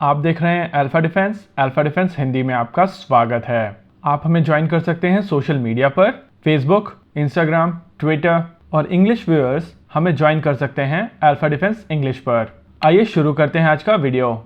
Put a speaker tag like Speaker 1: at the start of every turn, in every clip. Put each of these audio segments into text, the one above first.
Speaker 1: आप देख रहे हैं अल्फा डिफेंस हिंदी में आपका स्वागत है। आप हमें ज्वाइन कर सकते हैं सोशल मीडिया पर, फेसबुक, इंस्टाग्राम, ट्विटर और इंग्लिश व्यूअर्स हमें ज्वाइन कर सकते हैं अल्फा डिफेंस इंग्लिश पर। आइए शुरू करते हैं आज का वीडियो।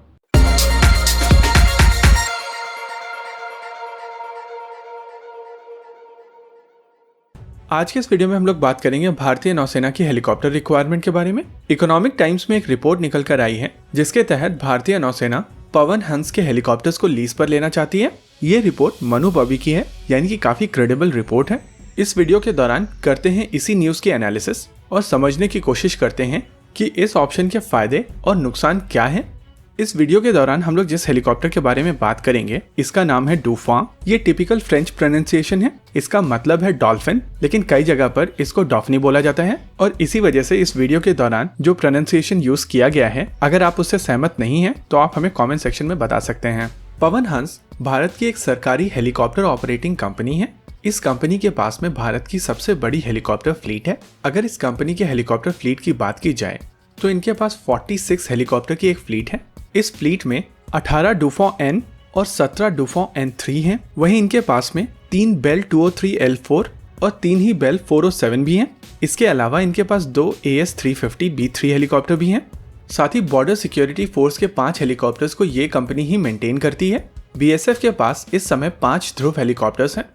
Speaker 1: आज के इस वीडियो में हम लोग बात करेंगे भारतीय नौसेना की हेलीकॉप्टर रिक्वायरमेंट के बारे में। इकोनॉमिक टाइम्स में एक रिपोर्ट निकल कर आई है जिसके तहत भारतीय नौसेना पवन हंस के हेलीकॉप्टर्स को लीज पर लेना चाहती है। ये रिपोर्ट मनु बबी की है, यानी कि काफी क्रेडिबल रिपोर्ट है। इस वीडियो के दौरान करते हैं इसी न्यूज की एनालिसिस और समझने की कोशिश करते हैं कि इस ऑप्शन के फायदे और नुकसान क्या है। इस वीडियो के दौरान हम लोग जिस हेलीकॉप्टर के बारे में बात करेंगे इसका नाम है डूफां। ये टिपिकल फ्रेंच प्रोनाउंसिएशन है, इसका मतलब है डॉल्फिन, लेकिन कई जगह पर इसको डॉफनी बोला जाता है और इसी वजह से इस वीडियो के दौरान जो प्रोनाउंसिएशन यूज किया गया है, अगर आप उससे सहमत नहीं है तो आप हमें कॉमेंट सेक्शन में बता सकते हैं। पवन हंस भारत की एक सरकारी हेलीकॉप्टर ऑपरेटिंग कंपनी है। इस कंपनी के पास में भारत की सबसे बड़ी हेलीकॉप्टर फ्लीट है। अगर इस कंपनी के हेलीकॉप्टर फ्लीट की बात की जाए तो इनके पास 46 हेलीकॉप्टर की एक फ्लीट है। इस फ्लीट में 18 डूफॉ N और 17 डूफॉ N3 हैं। वहीं इनके पास में 3 बेल 203 L4 और 3 ही बेल 407 भी हैं। इसके अलावा इनके पास 2 AS350 B3 हेलीकॉप्टर भी हैं। साथ ही बॉर्डर सिक्योरिटी फोर्स के 5 हेलीकॉप्टर्स को ये कंपनी ही मेंटेन करती है। BSF के पास इस समय 5 ध्रुव हेलीकॉप्टर्स हैं।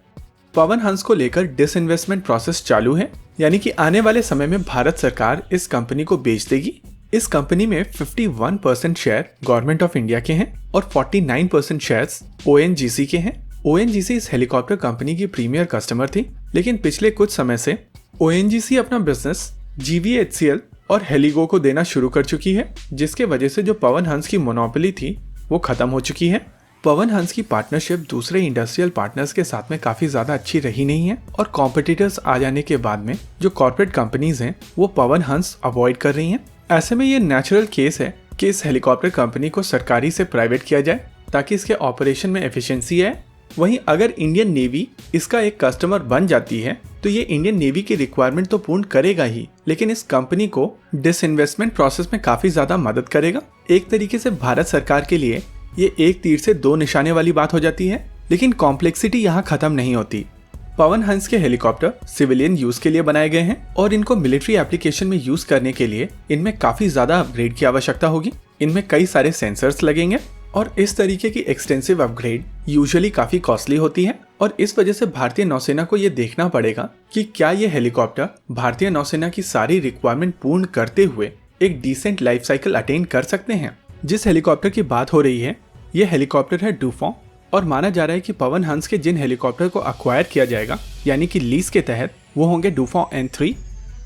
Speaker 1: पवन हंस को लेकर डिसइन्वेस्टमेंट प्रोसेस चालू है, यानी कि आने वाले समय में भारत सरकार इस कंपनी को बेच देगी। इस कंपनी में 51% शेयर गवर्नमेंट ऑफ इंडिया के हैं और 49% शेयर्स ONGC के हैं। ONGC इस हेलीकॉप्टर कंपनी की प्रीमियर कस्टमर थी, लेकिन पिछले कुछ समय से ONGC अपना बिजनेस GVHCL और हेलीगो को देना शुरू कर चुकी है, जिसके वजह से जो पवन हंस की मोनोपोली थी वो खत्म हो चुकी है। पवन हंस की पार्टनरशिप दूसरे इंडस्ट्रियल पार्टनर्स के साथ में काफी ज्यादा अच्छी रही नहीं है और कॉम्पिटिटर्स आ जाने के बाद में जो कॉर्पोरेट कंपनीज हैं वो पवन हंस अवॉइड कर रही हैं। ऐसे में ये नेचुरल केस है कि इस हेलीकॉप्टर कंपनी को सरकारी से प्राइवेट किया जाए ताकि इसके ऑपरेशन में एफिशिएंसी आए। वहीं अगर इंडियन नेवी इसका एक कस्टमर बन जाती है तो ये इंडियन नेवी की रिक्वायरमेंट तो पूर्ण करेगा ही, लेकिन इस कंपनी को डिसइन्वेस्टमेंट प्रोसेस में काफी ज्यादा मदद करेगा। एक तरीके से भारत सरकार के लिए ये एक तीर से दो निशाने वाली बात हो जाती है, लेकिन कॉम्प्लेक्सिटी यहाँ खत्म नहीं होती। पवन हंस के हेलीकॉप्टर सिविलियन यूज के लिए बनाए गए हैं और इनको मिलिट्री एप्लीकेशन में यूज करने के लिए इनमें काफी ज्यादा अपग्रेड की आवश्यकता होगी। इनमें कई सारे सेंसर्स लगेंगे और इस तरीके की एक्सटेंसिव अपग्रेड यूजुअली काफी कॉस्टली होती है और इस वजह से भारतीय नौसेना को ये देखना पड़ेगा कि क्या ये हेलीकॉप्टर भारतीय नौसेना की सारी रिक्वायरमेंट पूर्ण करते हुए एक डिसेंट लाइफ साइकिल अटेन कर सकते हैं। जिस हेलीकॉप्टर की बात हो रही है ये हेलीकॉप्टर है डूफॉ और माना जा रहा है कि पवन हंस के जिन हेलीकॉप्टर को अक्वायर किया जाएगा यानी कि लीज के तहत वो होंगे डूफॉ N3।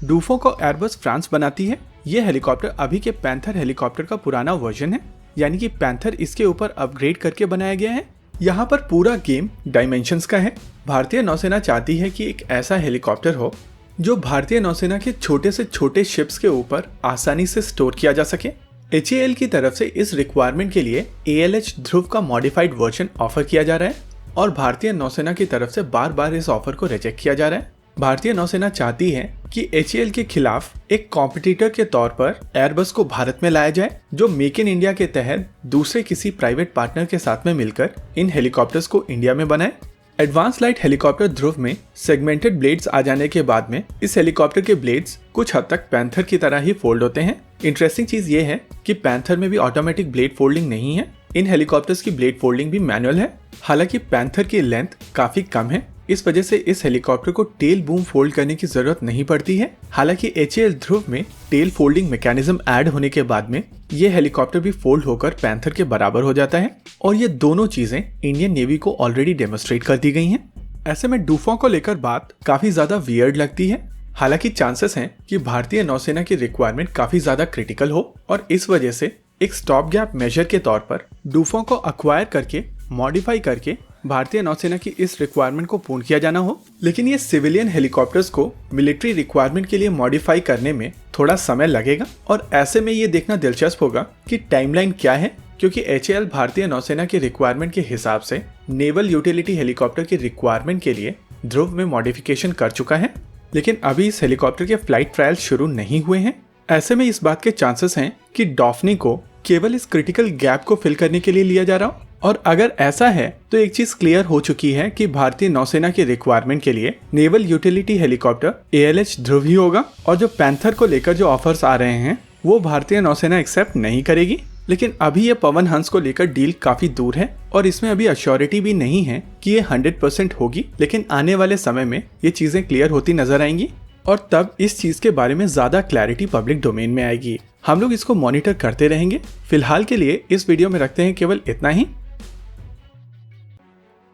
Speaker 1: डूफॉ को एयरबस फ्रांस बनाती है। ये हेलीकॉप्टर अभी के पैंथर हेलीकॉप्टर का पुराना वर्जन है, यानी कि पैंथर इसके ऊपर अपग्रेड करके बनाया गया है। यहाँ पर पूरा गेम डायमेंशंस का है। भारतीय नौसेना चाहती है कि एक ऐसा हेलीकॉप्टर हो जो भारतीय नौसेना के छोटे से छोटे शिप्स के ऊपर आसानी से स्टोर किया जा सके। HAL की तरफ से इस रिक्वायरमेंट के लिए ALH ध्रुव का मॉडिफाइड वर्जन ऑफर किया जा रहा है और भारतीय नौसेना की तरफ से बार बार इस ऑफर को रिजेक्ट किया जा रहा है। भारतीय नौसेना चाहती है कि HAL के खिलाफ एक कॉम्पिटिटर के तौर पर एयरबस को भारत में लाया जाए, जो मेक इन इंडिया के तहत दूसरे किसी प्राइवेट पार्टनर के साथ में मिलकर इन हेलीकॉप्टर्स को इंडिया में बनाए। एडवांस लाइट हेलीकॉप्टर ध्रुव में सेगमेंटेड ब्लेड्स आ जाने के बाद में इस हेलीकॉप्टर के ब्लेड्स कुछ हद तक पैंथर की तरह ही फोल्ड होते हैं। इंटरेस्टिंग चीज ये है कि पैंथर में भी ऑटोमेटिक ब्लेड फोल्डिंग नहीं है। इन हेलीकॉप्टर्स की ब्लेड फोल्डिंग भी मैनुअल है। हालांकि पैंथर की लेंथ काफी कम है, इस वजह से इस हेलीकॉप्टर को टेल बूम फोल्ड करने की जरूरत नहीं पड़ती है। हालांकि HAL ध्रुव में टेल फोल्डिंग मैकेनिज्म ऐड होने के बाद में ये हेलीकॉप्टर भी फोल्ड होकर पैंथर के बराबर हो जाता है और ये दोनों चीजें इंडियन नेवी को ऑलरेडी डेमोस्ट्रेट कर दी गई हैं। ऐसे में डूफॉ को लेकर बात काफी ज्यादा वियर्ड लगती है। हालांकि चांसेस हैं कि भारतीय नौसेना की रिक्वायरमेंट काफी ज्यादा क्रिटिकल हो और इस वजह से एक स्टॉप गैप मेजर के तौर पर डूफॉ को अक्वायर करके मॉडिफाई करके भारतीय नौसेना की इस रिक्वायरमेंट को पूर्ण किया जाना हो। लेकिन ये सिविलियन हेलीकॉप्टर्स को मिलिट्री रिक्वायरमेंट के लिए मॉडिफाई करने में थोड़ा समय लगेगा और ऐसे में ये देखना दिलचस्प होगा कि टाइमलाइन क्या है, क्योंकि HAL भारतीय नौसेना की रिक्वायरमेंट के हिसाब से नेवल यूटिलिटी हेलीकॉप्टर की रिक्वायरमेंट के लिए ध्रुव में मॉडिफिकेशन कर चुका है, लेकिन अभी इस हेलीकॉप्टर के फ्लाइट ट्रायल शुरू नहीं हुए हैं। ऐसे में इस बात के चांसेस हैं कि डॉफनी को केवल इस क्रिटिकल गैप को फिल करने के लिए लिया जा रहा हो? और अगर ऐसा है तो एक चीज क्लियर हो चुकी है कि भारतीय नौसेना की रिक्वायरमेंट के लिए नेवल यूटिलिटी हेलीकॉप्टर ALH ध्रुव ही होगा, और जो पैंथर को लेकर जो ऑफर्स आ रहे हैं वो भारतीय नौसेना एक्सेप्ट नहीं करेगी। लेकिन अभी ये पवन हंस को लेकर डील काफी दूर है और इसमें अभी अश्योरिटी भी नहीं है कि ये 100% होगी, लेकिन आने वाले समय में ये चीजें क्लियर होती नजर आएंगी और तब इस चीज के बारे में ज्यादा क्लैरिटी पब्लिक डोमेन में आएगी। हम लोग इसको मॉनिटर करते रहेंगे। फिलहाल के लिए इस वीडियो में रखते हैं केवल इतना ही।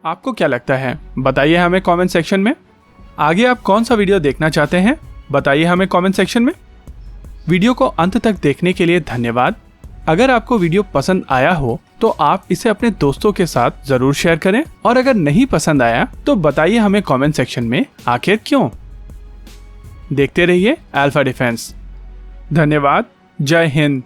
Speaker 1: आपको क्या लगता है बताइए हमें कमेंट सेक्शन में। आगे आप कौन सा वीडियो देखना चाहते हैं बताइए हमें कमेंट सेक्शन में। वीडियो को अंत तक देखने के लिए धन्यवाद। अगर आपको वीडियो पसंद आया हो तो आप इसे अपने दोस्तों के साथ जरूर शेयर करें, और अगर नहीं पसंद आया तो बताइए हमें कमेंट सेक्शन में आखिर क्यों। देखते रहिए अल्फा डिफेंस। धन्यवाद। जय हिंद।